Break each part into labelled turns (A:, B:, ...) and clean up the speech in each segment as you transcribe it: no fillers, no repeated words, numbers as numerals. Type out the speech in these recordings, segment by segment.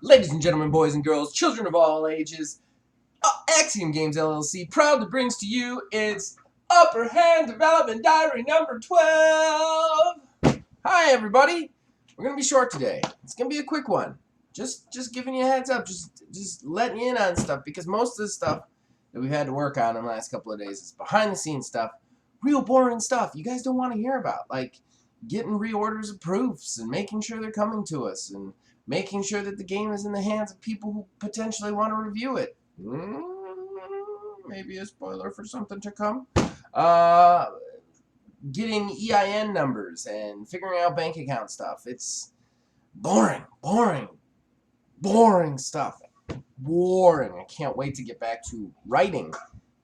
A: Ladies and gentlemen, boys and girls, children of all ages, Axiom Games LLC proudly brings to you its Upper Hand Development Diary number 12. Hi, everybody. We're going to be short today. It's going to be a quick one. Just giving you a heads up, just letting you in on stuff, because most of the stuff that we've had to work on in the last couple of days is behind the scenes stuff, real boring stuff you guys don't want to hear about, like getting reorders of proofs and making sure they're coming to us and making sure that the game is in the hands of people who potentially want to review it. Maybe a spoiler for something to come. Getting EIN numbers and figuring out bank account stuff. It's boring stuff. Boring. I can't wait to get back to writing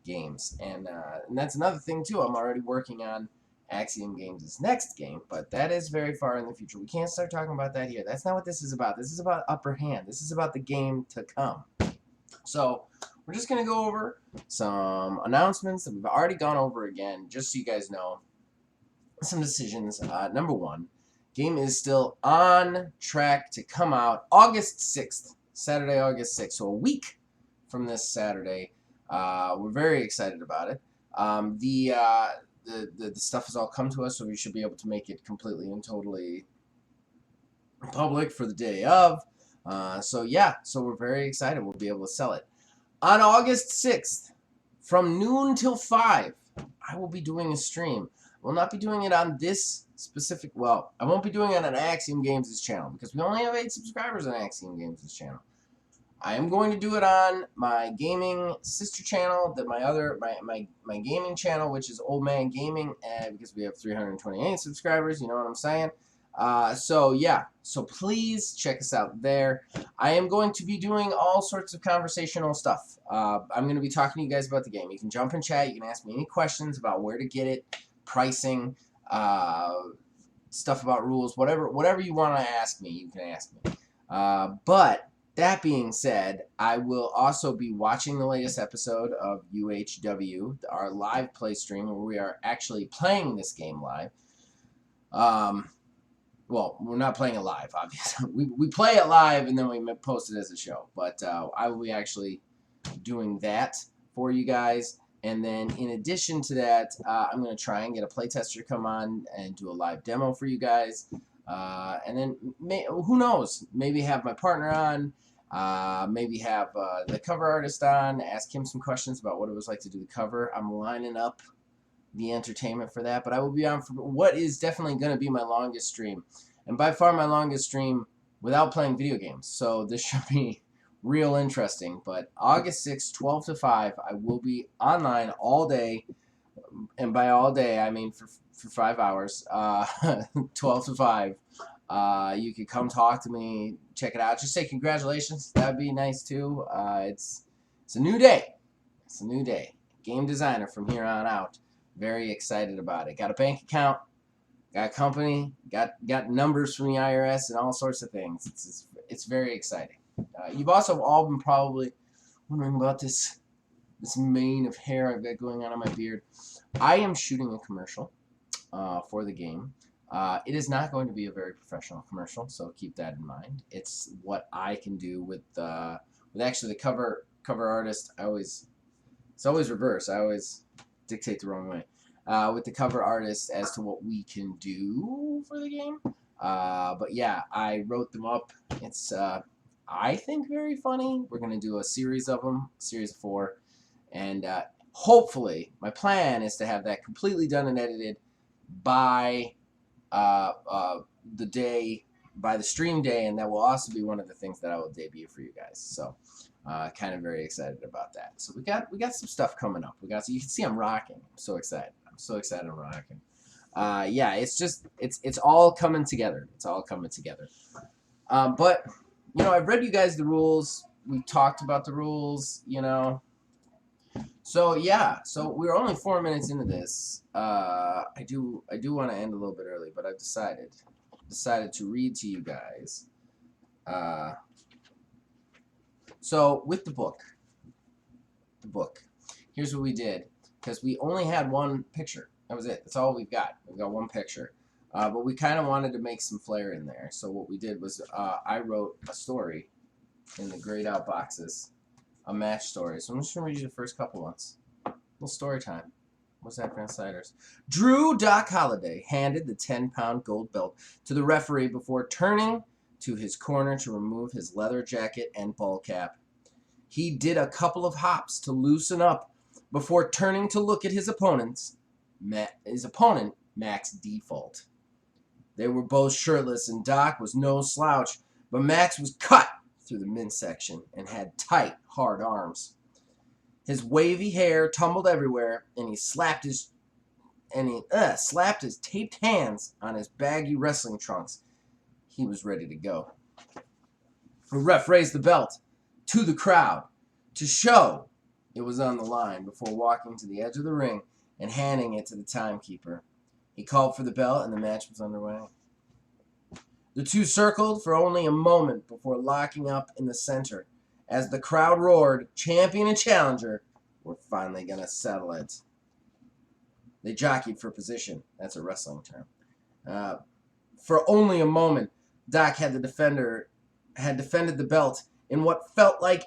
A: games. And that's another thing, too. I'm already working on Axiom Games' next game, but that is very far in the future. We can't start talking about that here. That's not what this is about. This is about Upper Hand. This is about the game to come. So we're just going to go over some announcements that we've already gone over again, just so you guys know. Some decisions. Number one, game is still on track to come out August 6th, Saturday, August 6th, so a week from this Saturday. We're very excited about it. The stuff has all come to us, so we should be able to make it completely and totally public for the day of. So we're very excited. We'll be able to sell it. On August 6th, from noon till 5, I will be doing a stream. I will not be doing it on this specific, well, I won't be doing it on Axiom Games' channel, because we only have 8 subscribers on Axiom Games' channel. I am going to do it on my gaming sister channel, that my gaming channel, which is Old Man Gaming, because we have 328 subscribers, you know what I'm saying? So please check us out there. I am going to be doing all sorts of conversational stuff. I'm going to be talking to you guys about the game. You can jump in chat. You can ask me any questions about where to get it, pricing, stuff about rules, whatever you want to ask me, you can ask me. But that being said, I will also be watching the latest episode of UHW, our live play stream, where we are actually playing this game live. Well, we're not playing it live, obviously. We play it live and then we post it as a show. But I will be actually doing that for you guys. And then in addition to that, I'm going to try and get a playtester to come on and do a live demo for you guys. And then, who knows, maybe have my partner on. Maybe have the cover artist on, ask him some questions about what it was like to do the cover. I'm lining up the entertainment for that, but I will be on for what is definitely going to be my longest stream, and by far my longest stream without playing video games, so this should be real interesting. But August 6th, 12 to 5, I will be online all day, and by all day I mean for 5 hours, 12 to 5. You could come talk to me, check it out, just say congratulations, that would be nice too. It's a new day. It's a new day. Game designer from here on out. Very excited about it. Got a bank account, got a company, got numbers from the IRS and all sorts of things. It's very exciting. You've also all been probably wondering about this mane of hair I've got going on my beard. I am shooting a commercial for the game. It is not going to be a very professional commercial, so keep that in mind. It's what I can do with actually the cover artist. It's always reverse. I always dictate the wrong way with the cover artist as to what we can do for the game. But yeah, I wrote them up. It's I think very funny. We're gonna do a series of them, series of 4, and hopefully my plan is to have that completely done and edited by the stream day, and that will also be one of the things that I will debut for you guys. So kind of very excited about that. So we got some stuff coming up. You can see I'm rocking. I'm so excited. I'm rocking. Yeah, it's all coming together. It's all coming together. But you know, I've read you guys the rules. We've talked about the rules, you know. So yeah, so we're only 4 minutes into this. I do want to end a little bit early, but I've decided to read to you guys. So with the book, here's what we did, because we only had one picture. That was it. That's all we've got. We've got one picture. But we kind of wanted to make some flair in there. So what we did was I wrote a story in the grayed out boxes a match story. So I'm just going to read you the first couple ones. A little story time. What's that for insiders? Drew Doc Holliday handed the 10-pound gold belt to the referee before turning to his corner to remove his leather jacket and ball cap. He did a couple of hops to loosen up before turning to look at his opponent, Max Default. They were both shirtless, and Doc was no slouch, but Max was cut through the midsection and had tight, hard arms. His wavy hair tumbled everywhere, and he slapped his taped hands on his baggy wrestling trunks. He was ready to go. The ref raised the belt to the crowd to show it was on the line before walking to the edge of the ring and handing it to the timekeeper. He called for the belt, and the match was underway. The two circled for only a moment before locking up in the center. As the crowd roared, champion and challenger were finally going to settle it. They jockeyed for position. That's a wrestling term. For only a moment, Doc had defended the belt in what felt like...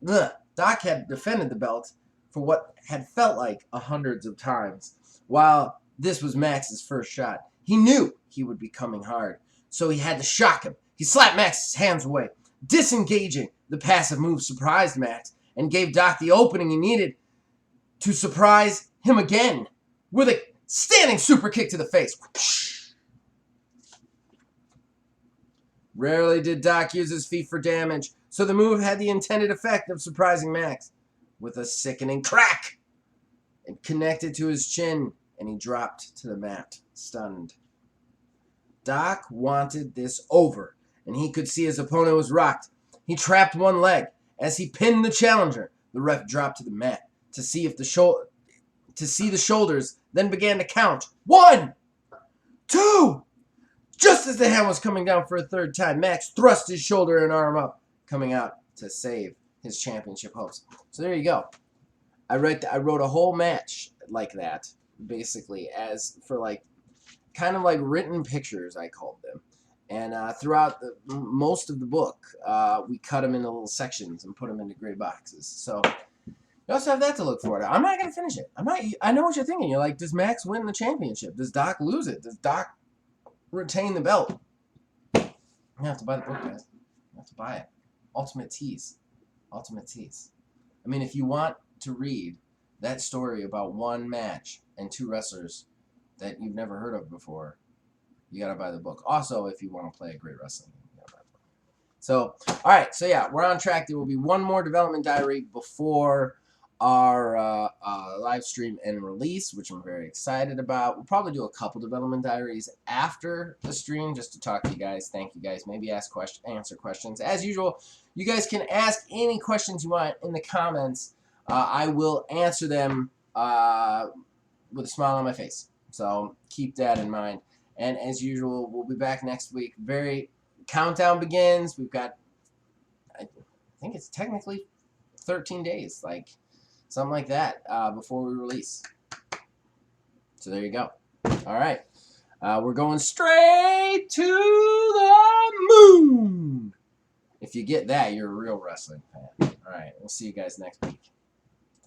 A: Doc had defended the belt for what had felt like hundreds of times. While this was Max's first shot, he knew he would be coming hard, so he had to shock him. He slapped Max's hands away. Disengaging the passive move surprised Max and gave Doc the opening he needed to surprise him again with a standing super kick to the face. Rarely did Doc use his feet for damage, so the move had the intended effect of surprising Max with a sickening crack. It connected to his chin, and he dropped to the mat, stunned. Doc wanted this over, and he could see his opponent was rocked. He trapped one leg. As he pinned the challenger, the ref dropped to the mat to see the shoulders, then began to count. 1, 2. Just as the hand was coming down for a third time, Max thrust his shoulder and arm up, coming out to save his championship hopes. So there you go. I wrote a whole match like that, basically, as for like kind of like written pictures, I called them. And throughout most of the book, we cut them into little sections and put them into gray boxes. So you also have that to look forward to. I'm not going to finish it. I know what you're thinking. You're like, does Max win the championship? Does Doc lose it? Does Doc retain the belt? You have to buy the book, guys. You have to buy it. Ultimate Tease. Ultimate Tease. I mean, if you want to read that story about one match and two wrestlers that you've never heard of before, you got to buy the book. Also, if you want to play a great wrestling game, you got to buy the book. So, all right. So, yeah, we're on track. There will be one more development diary before our live stream and release, which I'm very excited about. We'll probably do a couple development diaries after the stream just to talk to you guys. Thank you guys. Maybe answer questions. As usual, you guys can ask any questions you want in the comments. I will answer them with a smile on my face. So keep that in mind. And as usual, we'll be back next week. Countdown begins. We've got, I think it's technically 13 days, like something like that, before we release. So there you go. All right. We're going straight to the moon. If you get that, you're a real wrestling fan. All right. We'll see you guys next week.